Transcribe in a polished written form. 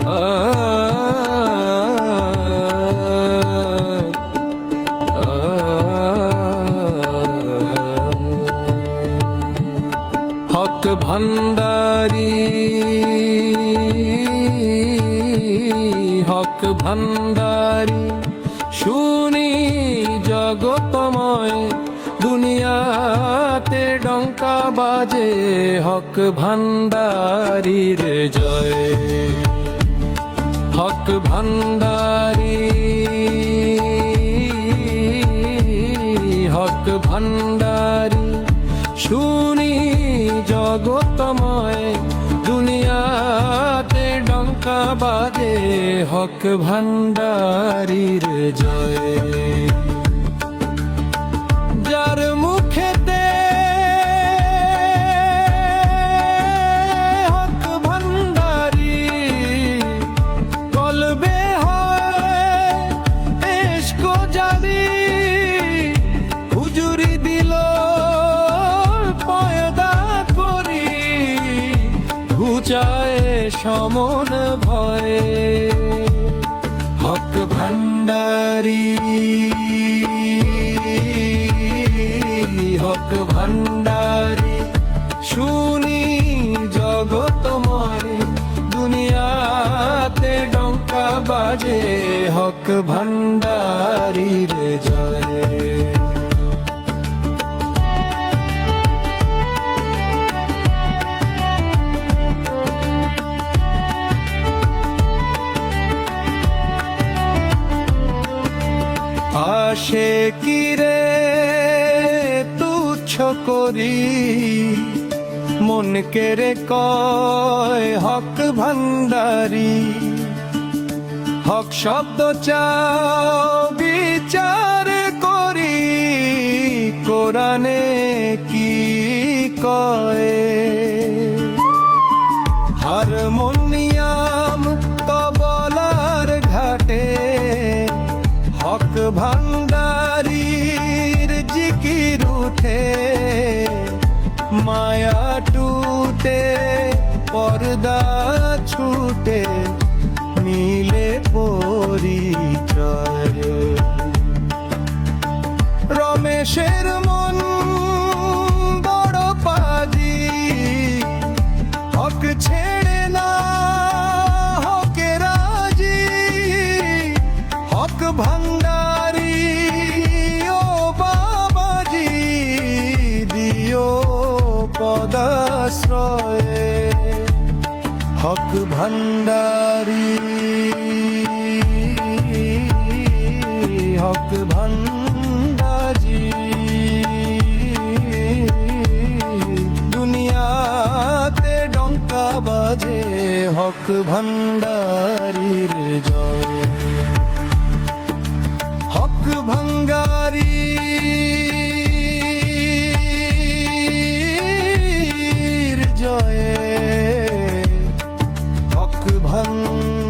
হক ভান্ডারী, হক ভান্ডারী শুনি জগতময়, দুনিয়াতে ডঙ্কা বাজে হক ভান্ডারীর জয়। হক ভান্ডারী, হক ভান্ডারী শুনি জগতময়, দুনিয়াতে ডঙ্কা বাজে হক ভান্ডারীর জয়। যার মুখেতে হক ভান্ডারী, কলবে হয় এশক জারি, হুজুরি দিল পয়দা করি, ঘুচায় সমন ভয়ে। হক ভান্ডারী, হক ভান্ডারী শুনি জগতময়, দুনিয়াতে ডঙ্কা বাজে হক ভান্ডারীর জয়। আশিকিরে তুচ্ছ করি, মনকে রে কয় হক ভান্ডারী। হক শব্দ চাও বিচার করি, কোরআনে কি কয়। হারমোনিয়াম তবলার ঘাটে হক ভান্ডারীর জিকির উঠে, মায়া টুটে পর্দা ছুটে মিলে পরিচয়। রমেশের মন বড় পাজি, হক ছেড়ে না হকে রাজি। হক ভান্ডারী ও বাবাজি, দিও পদাশ্রয়ে। হক ভান্ডারী, হক ভান্ডারী দুনিয়াতে ডঙ্কা বাজে হক ভান্ডারীর জয়। হক ভাঙ্গারী জয়, হক ভাঙ্গারী।